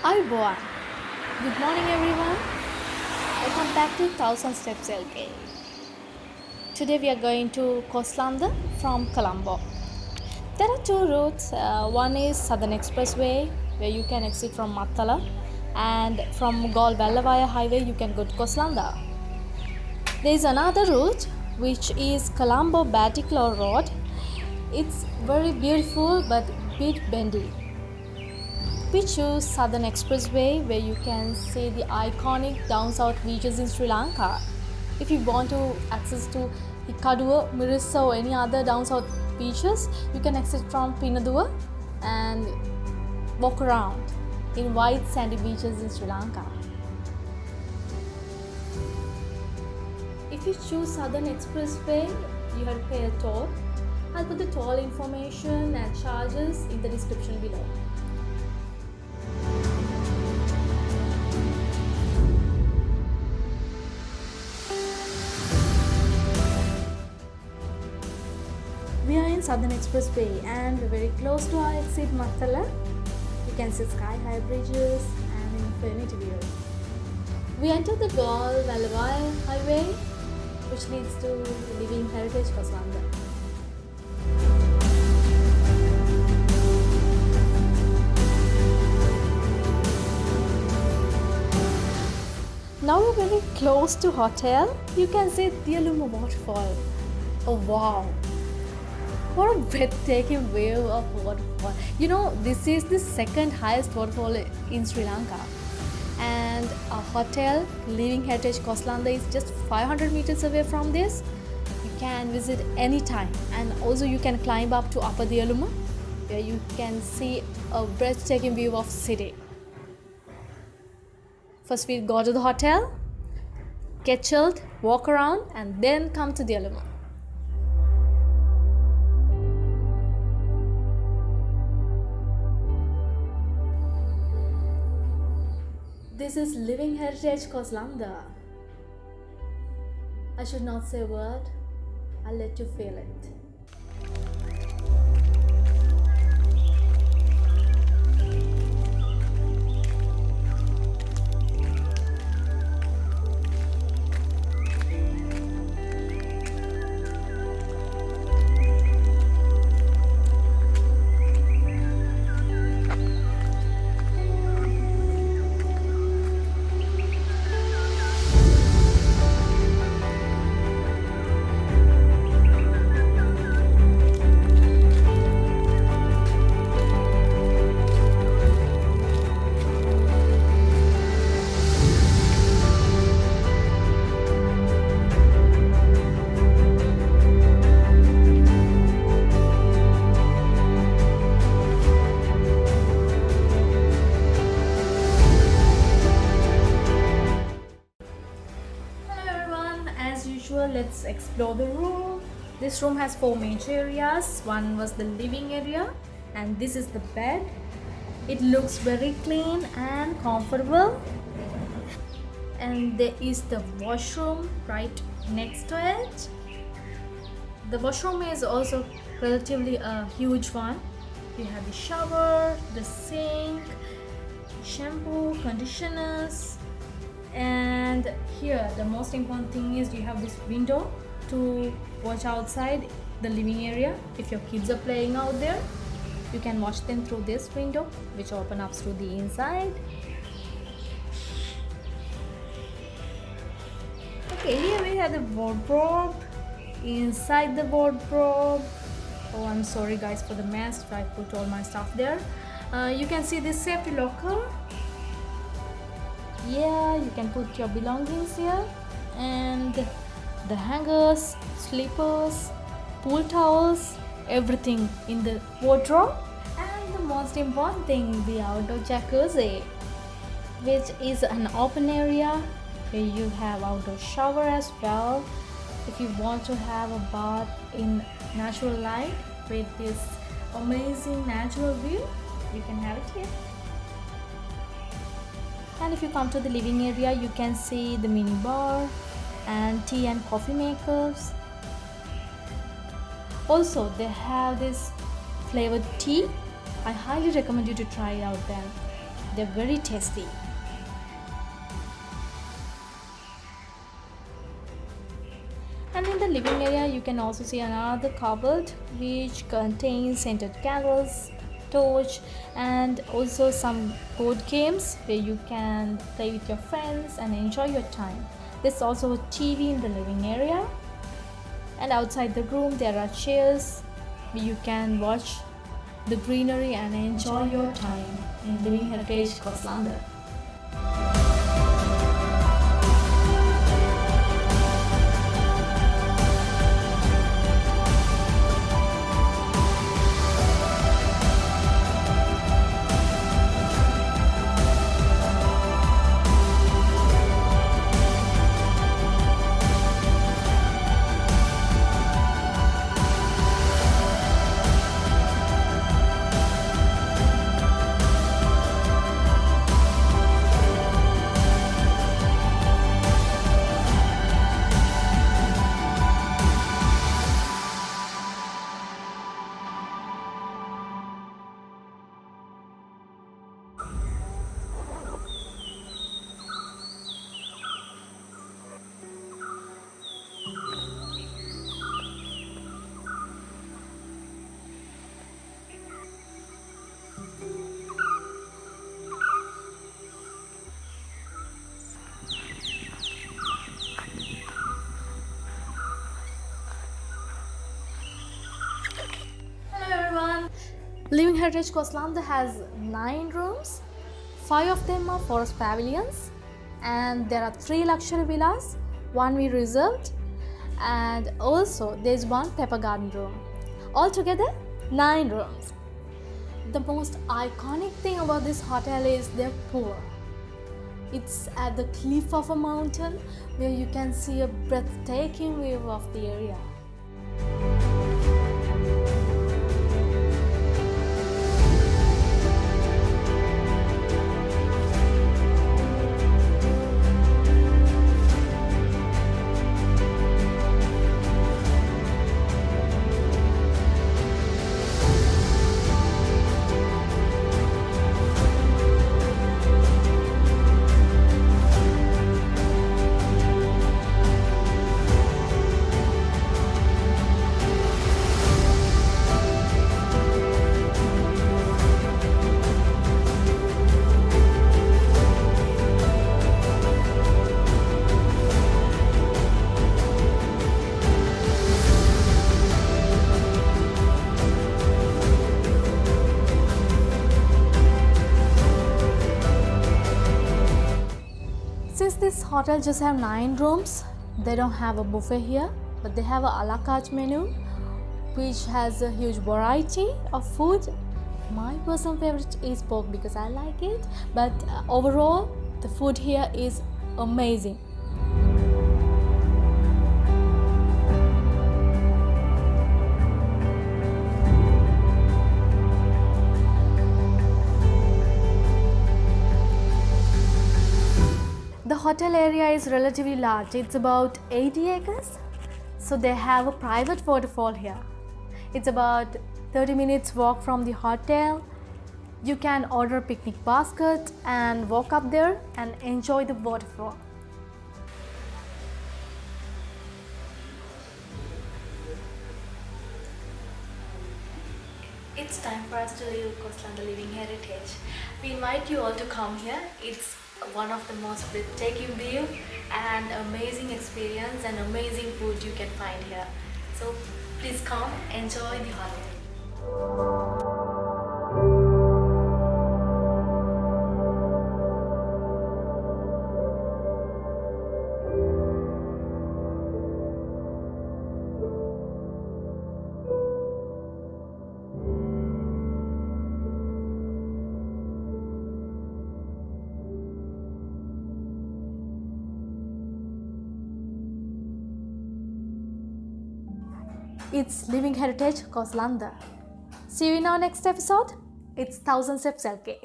Ayubowan. Good morning, everyone. Welcome back to Thousand Steps LK. Today we are going to Koslanda from Colombo. There are two routes. One is Southern Expressway, where you can exit from Mattala, and from Gol Vellavaya Highway you can go to Koslanda. There is another route which is Colombo Batiklo Road. It's very beautiful but bit bendy. We choose Southern Expressway where you can see the iconic down south beaches in Sri Lanka. If you want to access to Hikaduwa, Mirissa or any other down south beaches, you can exit from Pinaduwa and walk around in white sandy beaches in Sri Lanka. If you choose Southern Expressway, you have to pay a toll. I'll put the toll information and charges in the description below. We are in Southern Expressway and we're very close to our exit Mattala. You can see sky-high bridges and infinity view. We enter the Gol Vellavaya Highway, which leads to Living Heritage Koslanda. Now we're very close to hotel. You can see Dialuma waterfall. Oh wow! What a breathtaking view of waterfall. You know, this is the second highest waterfall in Sri Lanka. And a hotel, Living Heritage Koslanda, is just 500 meters away from this. You can visit anytime. And also you can climb up to Upper Dialuma, where you can see a breathtaking view of city. First we go to the hotel, get chilled, walk around, and then come to Dialuma. This is Living Heritage Koslanda. I should not say a word. I'll let you feel it. Let's explore the room. This room has four major areas. One was the living area, and this is the bed. It looks very clean and comfortable. And there is the washroom right next to it. The washroom is also relatively a huge one. You have the shower, the sink, shampoo, conditioners. And here the most important thing is you have this window to watch outside the living area. If your kids are playing out there, you can watch them through this window, which opens up to the inside. Okay, here we have the wardrobe. Inside the wardrobe, oh, I'm sorry guys for the mess. I put all my stuff there. You can see this safety locker. Yeah, you can put your belongings here, and the hangers, slippers, pool towels, everything in the wardrobe. And the most important thing, the outdoor jacuzzi, which is an open area where you have outdoor shower as well. If you want to have a bath in natural light with this amazing natural view, you can have it here. And if you come to the living area, you can see the mini bar and tea and coffee makers. Also, they have this flavored tea. I highly recommend you to try it out then. They're very tasty. And in the living area, you can also see another cupboard which contains scented candles, torch, and also some board games where you can play with your friends and enjoy your time. There's also a TV in the living area, and outside the room there are chairs where you can watch the greenery and enjoy your time in Living Heritage Koslanda. Hello everyone! Living Heritage Koslanda has 9 rooms. 5 of them are forest pavilions, and there are 3 luxury villas, 1 we reserved, and also there's 1 pepper garden room. Altogether 9 rooms. The most iconic thing about this hotel is their pool. It's at the cliff of a mountain where you can see a breathtaking view of the area. Since this hotel just have 9 rooms, they don't have a buffet here, but they have a la carte menu which has a huge variety of food. My personal favorite is pork because I like it, but overall the food here is amazing. The hotel area is relatively large. It's about 80 acres. So they have a private waterfall here. It's about 30 minutes walk from the hotel. You can order a picnic basket and walk up there and enjoy the waterfall. It's time for us to leave Koslanda Living Heritage. We invite you all to come here. It's one of the most breathtaking view and amazing experience and amazing food you can find here. So please come, enjoy the holiday. It's Living Heritage Koslanda. See you in our next episode. It's 1000 Steps LK.